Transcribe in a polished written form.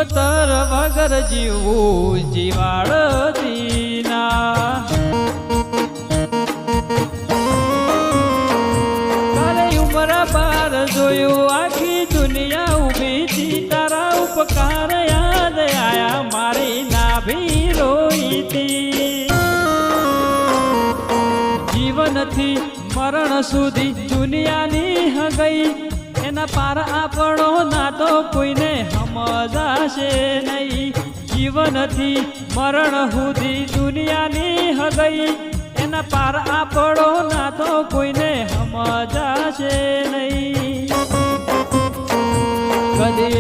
જીવતર વગર જીવવું જીવાળ દીના તારે ઉમર પાર જોયું આખી દુનિયા ઉભી થી તારા ઉપકાર યાદ આયા મારી નાભી રોઈતી જીવનથી મરણ સુધી દુનિયાની હગઈ એના પાર આપણો નાતો કોઈને સમજાશે નહીં જીવનથી મરણ સુધી દુનિયાની હગઈ એના પાર આપણો નાતો કોઈને સમજાશે નહીં કદી